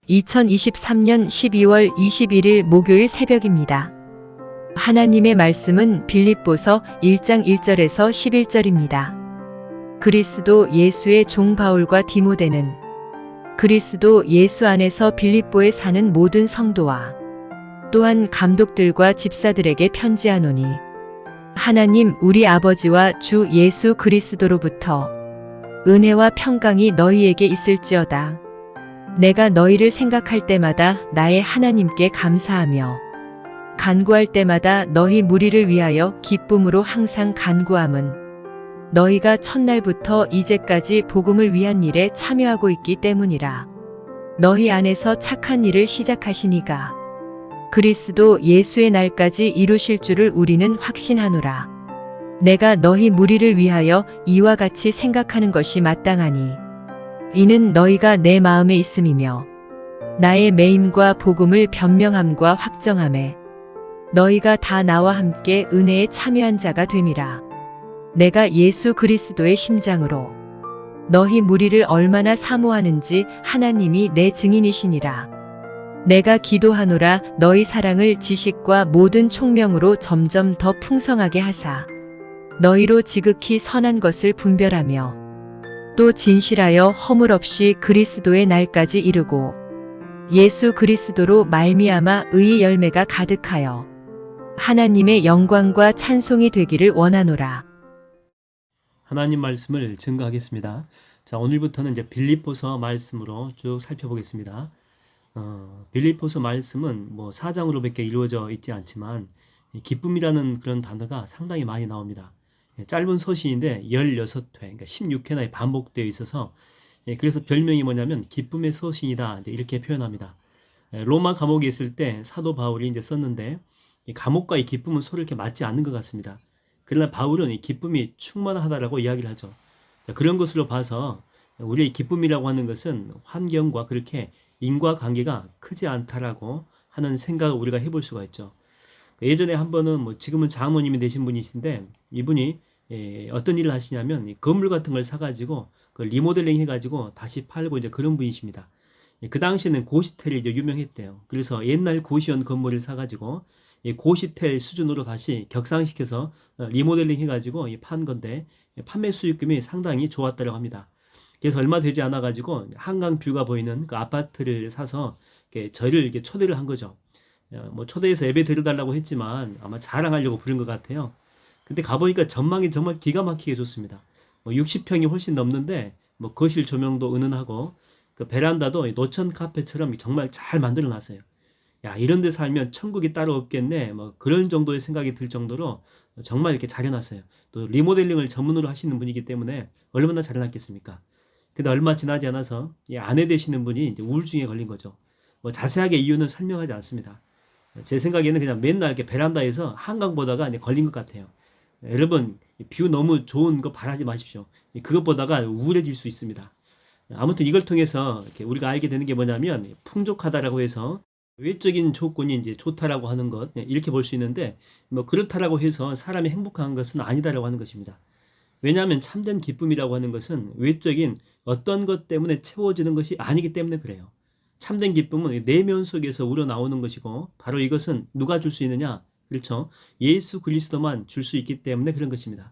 2023년 12월 21일 목요일 새벽입니다. 하나님의 말씀은 빌립보서 1장 1절에서 11절입니다. 그리스도 예수의 종 바울과 디모데는 그리스도 예수 안에서 빌립보에 사는 모든 성도와 또한 감독들과 집사들에게 편지하노니 하나님 우리 아버지와 주 예수 그리스도로부터 은혜와 평강이 너희에게 있을지어다. 내가 너희를 생각할 때마다 나의 하나님께 감사하며 간구할 때마다 너희 무리를 위하여 기쁨으로 항상 간구함은 너희가 첫날부터 이제까지 복음을 위한 일에 참여하고 있기 때문이라. 너희 안에서 착한 일을 시작하시니가 그리스도 예수의 날까지 이루실 줄을 우리는 확신하노라. 내가 너희 무리를 위하여 이와 같이 생각하는 것이 마땅하니 이는 너희가 내 마음에 있음이며 나의 매임과 복음을 변명함과 확정함에 너희가 다 나와 함께 은혜에 참여한 자가 됨이라. 내가 예수 그리스도의 심장으로 너희 무리를 얼마나 사모하는지 하나님이 내 증인이시니라. 내가 기도하노라 너희 사랑을 지식과 모든 총명으로 점점 더 풍성하게 하사 너희로 지극히 선한 것을 분별하며 또 진실하여 허물 없이 그리스도의 날까지 이르고 예수 그리스도로 말미암아 의의 열매가 가득하여 하나님의 영광과 찬송이 되기를 원하노라. 하나님 말씀을 증거하겠습니다. 자, 오늘부터는 이제 빌립보서 말씀으로 쭉 살펴보겠습니다. 빌립보서 말씀은 4장으로밖에 이루어져 있지 않지만 기쁨이라는 그런 단어가 상당히 많이 나옵니다. 짧은 서신인데 16회, 그러니까 16회나 반복되어 있어서 그래서 별명이 뭐냐면 기쁨의 서신이다 이렇게 표현합니다. 로마 감옥에 있을 때 사도 바울이 이제 썼는데 이 감옥과 이 기쁨은 서로 이렇게 맞지 않는 것 같습니다. 그러나 바울은 이 기쁨이 충만하다라고 이야기를 하죠. 자, 그런 것으로 봐서 우리의 기쁨이라고 하는 것은 환경과 그렇게 인과관계가 크지 않다라고 하는 생각을 우리가 해볼 수가 있죠. 예전에 한 번은 지금은 장로님이 되신 분이신데 이분이 어떤 일을 하시냐면 건물 같은 걸 사가지고 그 리모델링 해가지고 다시 팔고 이제 그런 분이십니다. 그 당시에는 고시텔이 이제 유명했대요. 그래서 옛날 고시원 건물을 사가지고 고시텔 수준으로 다시 격상시켜서 리모델링 해가지고 판 건데 판매 수익금이 상당히 좋았다고 합니다. 그래서 얼마 되지 않아가지고 한강 뷰가 보이는 그 아파트를 사서 저를 이렇게 초대를 한 거죠. 초대해서 예배 드려달라고 했지만 아마 자랑하려고 부른 것 같아요. 근데 가보니까 전망이 정말 기가 막히게 좋습니다. 60평이 훨씬 넘는데 거실 조명도 은은하고 그 베란다도 노천 카페처럼 정말 잘 만들어 놨어요. 야, 이런 데 살면 천국이 따로 없겠네. 그런 정도의 생각이 들 정도로 정말 이렇게 잘 해놨어요. 또 리모델링을 전문으로 하시는 분이기 때문에 얼마나 잘 해놨겠습니까? 근데 얼마 지나지 않아서 이 아내 되시는 분이 이제 우울증에 걸린 거죠. 자세하게 이유는 설명하지 않습니다. 제 생각에는 그냥 맨날 이렇게 베란다에서 한강 보다가 이제 걸린 것 같아요. 여러분, 뷰 너무 좋은 거 바라지 마십시오. 그것 보다가 우울해질 수 있습니다. 아무튼 이걸 통해서 이렇게 우리가 알게 되는 게 뭐냐면 풍족하다라고 해서 외적인 조건이 이제 좋다라고 하는 것 이렇게 볼 수 있는데 그렇다라고 해서 사람이 행복한 것은 아니다라고 하는 것입니다. 왜냐하면 참된 기쁨이라고 하는 것은 외적인 어떤 것 때문에 채워지는 것이 아니기 때문에 그래요. 참된 기쁨은 내면 속에서 우러나오는 것이고 바로 이것은 누가 줄 수 있느냐? 그렇죠. 예수 그리스도만 줄 수 있기 때문에 그런 것입니다.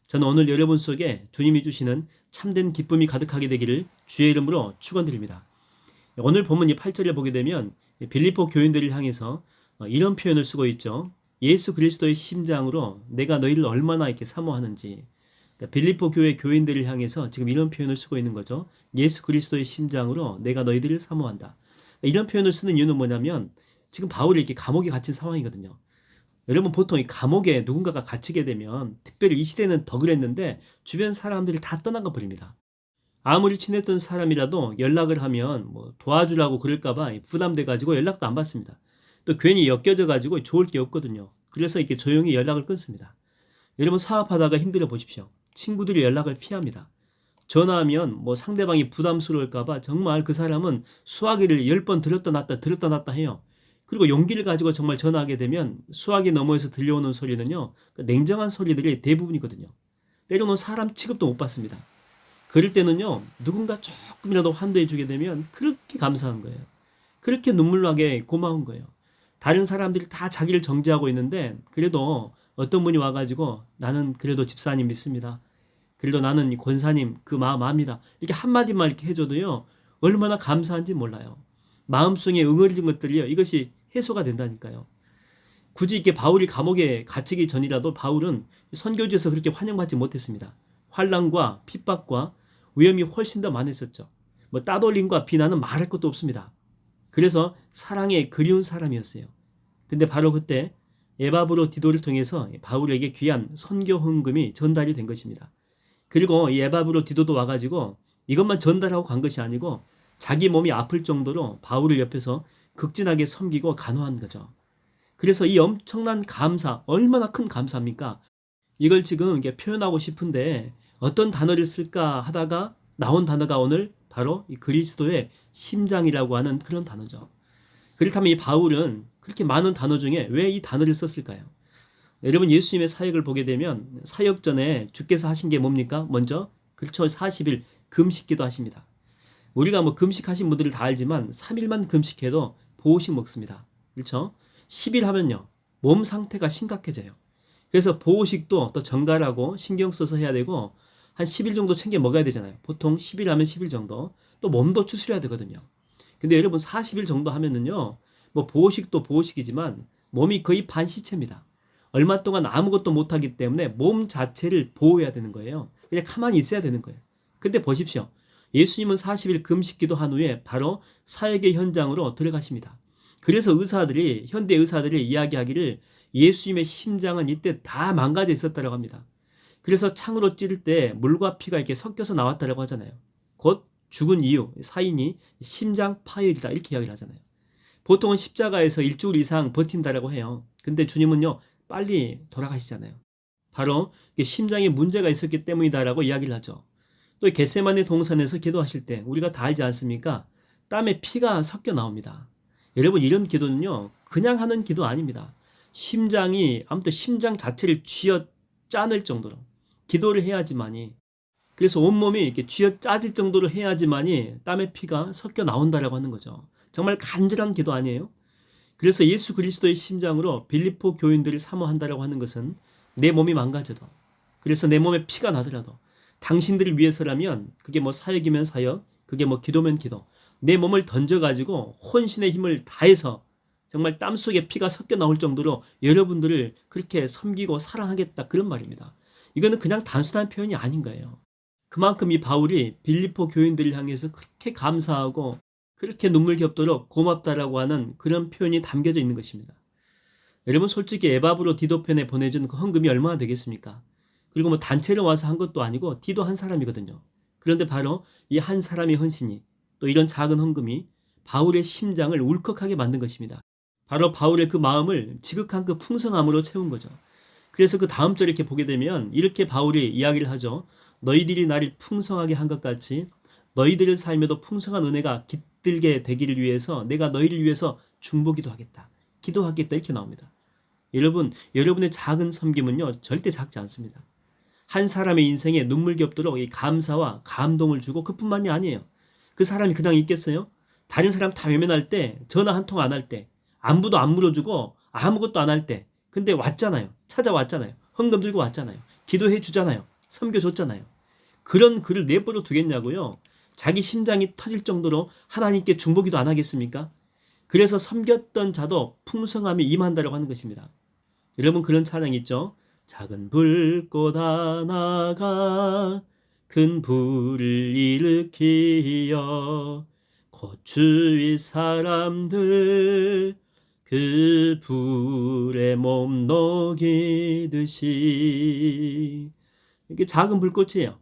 저는 오늘 여러분 속에 주님이 주시는 참된 기쁨이 가득하게 되기를 주의 이름으로 축원드립니다. 오늘 본문 8절에 보게 되면 빌립보 교인들을 향해서 이런 표현을 쓰고 있죠. 예수 그리스도의 심장으로 내가 너희를 얼마나 이렇게 사모하는지. 그러니까 빌립보 교회 교인들을 향해서 지금 이런 표현을 쓰고 있는 거죠. 예수 그리스도의 심장으로 내가 너희들을 사모한다. 이런 표현을 쓰는 이유는 뭐냐면 지금 바울이 이렇게 감옥에 갇힌 상황이거든요. 여러분 보통 이 감옥에 누군가가 갇히게 되면 특별히 이 시대는 더 그랬는데 주변 사람들이 다 떠나가 버립니다. 아무리 친했던 사람이라도 연락을 하면 도와주라고 그럴까봐 부담돼가지고 연락도 안 받습니다. 또 괜히 엮여져가지고 좋을 게 없거든요. 그래서 이렇게 조용히 연락을 끊습니다. 여러분 사업하다가 힘들어 보십시오. 친구들이 연락을 피합니다. 전화하면 상대방이 부담스러울까봐 정말 그 사람은 수화기를 10번 들었다 놨다 해요. 그리고 용기를 가지고 정말 전화하게 되면 수화기 너머에서 들려오는 소리는요. 냉정한 소리들이 대부분이거든요. 때로는 사람 취급도 못 받습니다. 그럴 때는요. 누군가 조금이라도 환대해 주게 되면 그렇게 감사한 거예요. 그렇게 눈물 나게 고마운 거예요. 다른 사람들이 다 자기를 정죄하고 있는데 그래도 어떤 분이 와가지고 나는 그래도 집사님 믿습니다. 그래도 나는 이 권사님 그 마음 압니다. 이렇게 한마디만 이렇게 해줘도요. 얼마나 감사한지 몰라요. 마음속에 응어리진 것들이요. 이것이 해소가 된다니까요. 굳이 이렇게 바울이 감옥에 갇히기 전이라도 바울은 선교지에서 그렇게 환영받지 못했습니다. 환난과 핍박과 위험이 훨씬 더 많았었죠. 뭐 따돌림과 비난은 말할 것도 없습니다. 그래서 사랑에 그리운 사람이었어요. 근데 바로 그때 에바브로 디도를 통해서 바울에게 귀한 선교 헌금이 전달이 된 것입니다. 그리고 이 에바브로 디도도 와가지고 이것만 전달하고 간 것이 아니고 자기 몸이 아플 정도로 바울을 옆에서 극진하게 섬기고 간호한 거죠. 그래서 이 엄청난 감사, 얼마나 큰 감사입니까? 이걸 지금 이게 표현하고 싶은데 어떤 단어를 쓸까 하다가 나온 단어가 오늘 바로 이 그리스도의 심장이라고 하는 그런 단어죠. 그렇다면 이 바울은 그렇게 많은 단어 중에 왜 이 단어를 썼을까요? 여러분 예수님의 사역을 보게 되면 사역 전에 주께서 하신 게 뭡니까? 먼저 그렇죠. 40일 금식기도 하십니다. 우리가 뭐 금식하신 분들을 다 알지만 3일만 금식해도 보호식 먹습니다. 그렇죠? 10일 하면요. 몸 상태가 심각해져요. 그래서 보호식도 또 정갈하고 신경 써서 해야 되고 한 10일 정도 챙겨 먹어야 되잖아요. 보통 10일 하면 10일 정도. 또 몸도 추스려야 되거든요. 근데 여러분 40일 정도 하면은요. 뭐 보호식도 보호식이지만 몸이 거의 반시체입니다. 얼마 동안 아무것도 못하기 때문에 몸 자체를 보호해야 되는 거예요. 그냥 가만히 있어야 되는 거예요. 근데 보십시오. 예수님은 40일 금식기도 한 후에 바로 사역의 현장으로 들어가십니다. 그래서 의사들이 현대 의사들이 이야기하기를 예수님의 심장은 이때 다 망가져 있었다고 합니다. 그래서 창으로 찌를 때 물과 피가 이렇게 섞여서 나왔다고 하잖아요. 곧 죽은 이유, 사인이 심장 파열이다 이렇게 이야기를 하잖아요. 보통은 십자가에서 일주일 이상 버틴다라고 해요. 근데 주님은요 빨리 돌아가시잖아요. 바로 심장에 문제가 있었기 때문이다라고 이야기를 하죠. 또 겟세마네 동산에서 기도하실 때 우리가 다 알지 않습니까? 땀에 피가 섞여 나옵니다. 여러분 이런 기도는요 그냥 하는 기도 아닙니다. 심장이 아무튼 심장 자체를 쥐어 짜낼 정도로 기도를 해야지만이 그래서 온몸이 이렇게 쥐어 짜질 정도로 해야지만이 땀에 피가 섞여 나온다라고 하는 거죠. 정말 간절한 기도 아니에요? 그래서 예수 그리스도의 심장으로 빌립보 교인들을 사모한다라고 하는 것은 내 몸이 망가져도 그래서 내 몸에 피가 나더라도 당신들을 위해서라면 그게 뭐 사역이면 사역, 그게 뭐 기도면 기도 내 몸을 던져가지고 혼신의 힘을 다해서 정말 땀 속에 피가 섞여 나올 정도로 여러분들을 그렇게 섬기고 사랑하겠다 그런 말입니다. 이거는 그냥 단순한 표현이 아닌 거예요. 그만큼 이 바울이 빌립보 교인들을 향해서 그렇게 감사하고 그렇게 눈물 겹도록 고맙다라고 하는 그런 표현이 담겨져 있는 것입니다. 여러분 솔직히 에바브로 디도 편에 보내준 그 헌금이 얼마나 되겠습니까? 그리고 뭐 단체로 와서 한 것도 아니고 디도 한 사람이거든요. 그런데 바로 이 한 사람의 헌신이 또 이런 작은 헌금이 바울의 심장을 울컥하게 만든 것입니다. 바로 바울의 그 마음을 지극한 그 풍성함으로 채운 거죠. 그래서 그 다음 절에 이렇게 보게 되면 이렇게 바울이 이야기를 하죠. 너희들이 나를 풍성하게 한 것 같이 너희들의 삶에도 풍성한 은혜가 깃들게 되기를 위해서 내가 너희를 위해서 중보기도 하겠다. 기도하겠다 이렇게 나옵니다. 여러분, 여러분의 작은 섬김은요 절대 작지 않습니다. 한 사람의 인생에 눈물 겹도록 이 감사와 감동을 주고 그뿐만이 아니에요. 그 사람이 그냥 있겠어요? 다른 사람 다 외면할 때 전화 한 통 안 할 때 안부도 안 물어주고 아무것도 안 할 때 근데 왔잖아요. 찾아왔잖아요. 헌금 들고 왔잖아요. 기도해 주잖아요. 섬겨줬잖아요. 그런 글을 내버려 두겠냐고요. 자기 심장이 터질 정도로 하나님께 중보기도 안 하겠습니까? 그래서 섬겼던 자도 풍성함이 임한다라고 하는 것입니다. 여러분 그런 찬양 있죠? 작은 불꽃 하나가 큰 불을 일으키어 곧 주위 사람들 그 불에 몸 녹이듯이 이게 작은 불꽃이에요.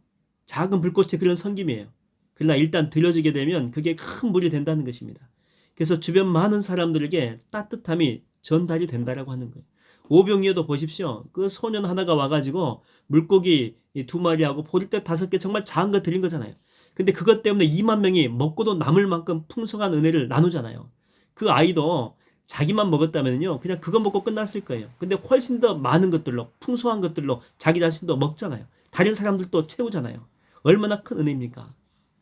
작은 불꽃의 그런 섬김이에요. 그러나 일단 들려지게 되면 그게 큰 불이 된다는 것입니다. 그래서 주변 많은 사람들에게 따뜻함이 전달이 된다라고 하는 거예요. 오병이어도 보십시오. 그 소년 하나가 와가지고 물고기 2마리하고 보리떼 5개 정말 작은 거 드린 거잖아요. 근데 그것 때문에 2만 명이 먹고도 남을 만큼 풍성한 은혜를 나누잖아요. 그 아이도 자기만 먹었다면요 그냥 그거 먹고 끝났을 거예요. 근데 훨씬 더 많은 것들로 풍성한 것들로 자기 자신도 먹잖아요. 다른 사람들도 채우잖아요. 얼마나 큰 은혜입니까?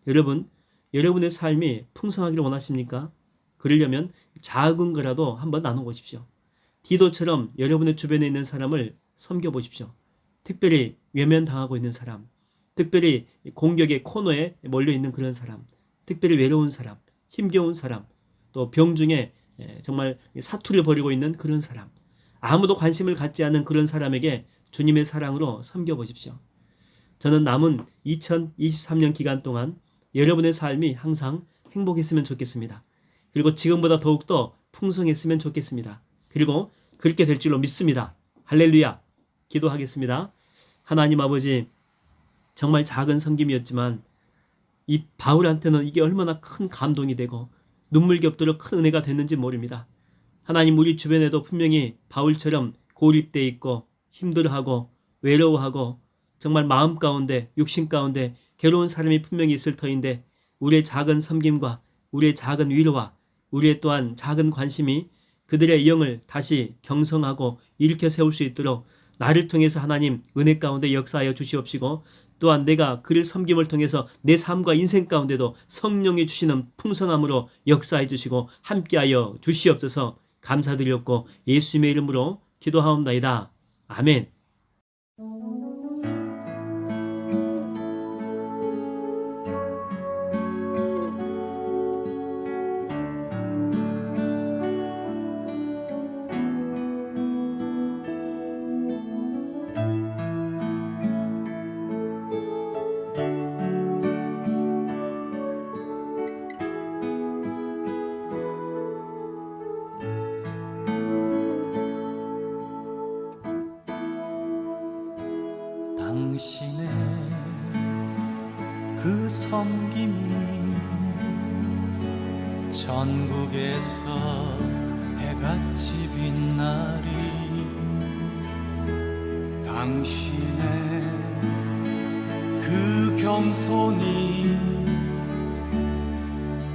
여러분, 여러분의 삶이 풍성하기를 원하십니까? 그러려면 작은 거라도 한번 나눠보십시오. 디도처럼 여러분의 주변에 있는 사람을 섬겨보십시오. 특별히 외면당하고 있는 사람, 특별히 공격의 코너에 몰려있는 그런 사람, 특별히 외로운 사람, 힘겨운 사람, 또 병중에 정말 사투를 벌이고 있는 그런 사람, 아무도 관심을 갖지 않는 그런 사람에게 주님의 사랑으로 섬겨보십시오. 저는 남은 2023년 기간 동안 여러분의 삶이 항상 행복했으면 좋겠습니다. 그리고 지금보다 더욱더 풍성했으면 좋겠습니다. 그리고 그렇게 될 줄로 믿습니다. 할렐루야. 기도하겠습니다. 하나님 아버지, 정말 작은 섬김이었지만 이 바울한테는 이게 얼마나 큰 감동이 되고 눈물겹도록 큰 은혜가 됐는지 모릅니다. 하나님, 우리 주변에도 분명히 바울처럼 고립돼 있고 힘들어하고 외로워하고 정말 마음 가운데 육신 가운데 괴로운 사람이 분명히 있을 터인데, 우리의 작은 섬김과 우리의 작은 위로와 우리의 또한 작은 관심이 그들의 영을 다시 경성하고 일으켜 세울 수 있도록 나를 통해서 하나님 은혜 가운데 역사하여 주시옵시고, 또한 내가 그를 섬김을 통해서 내 삶과 인생 가운데도 성령이 주시는 풍성함으로 역사해 주시고 함께하여 주시옵소서. 감사드렸고 예수님의 이름으로 기도하옵나이다. 아멘. 당신의 그 섬김이 전국에서 해같이 빛나리. 당신의 그 겸손이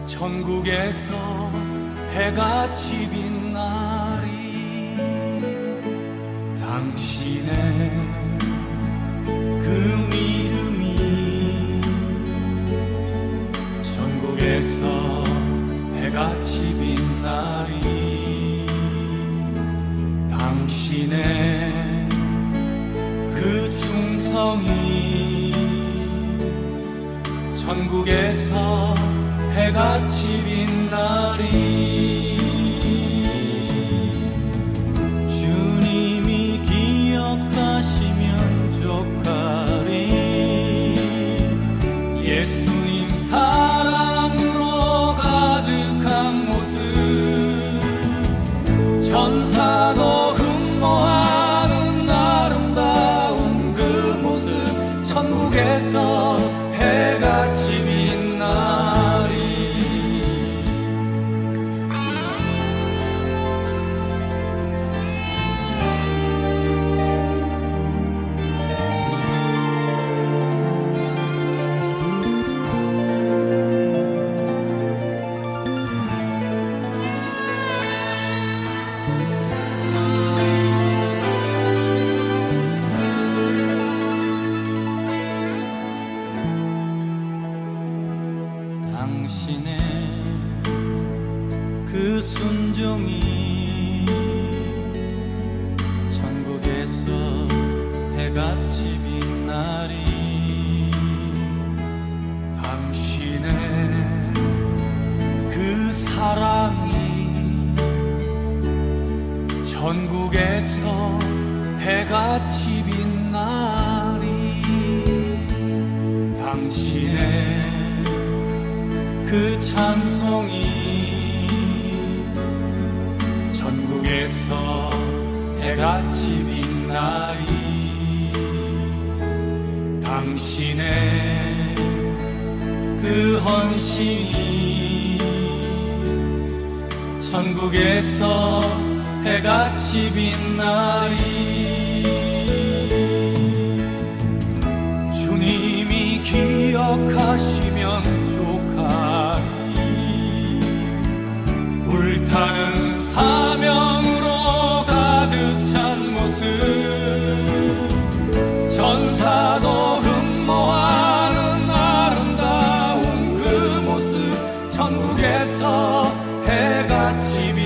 전국에서 해같이 빛나리. 당신의 그 믿음이 전국에서 해같이 빛나리. 당신의 그 충성이 전국에서 해같이 빛나리. 주님이 기억하시면 족하리. 예수님 사랑으로 가득한 모습, 천사도 흠모하는 아름다운 그 모습, 천국에서 해같이 빛나리. 당신의 그 순종이 천국에서 해같이 빛나리. 당신의 그 사랑이 전국에서 해같이 빛나리. 당신의 그 찬송이 전국에서 해같이 빛나리. 당신의 그 헌신이 전국에서 해같이 빛나리. 주님이 기억하시면 족하리. 불타는 사명으로 가득 찬 모습, 천사도 흠모하는 아름다운 그 모습, 천국에서 해 집이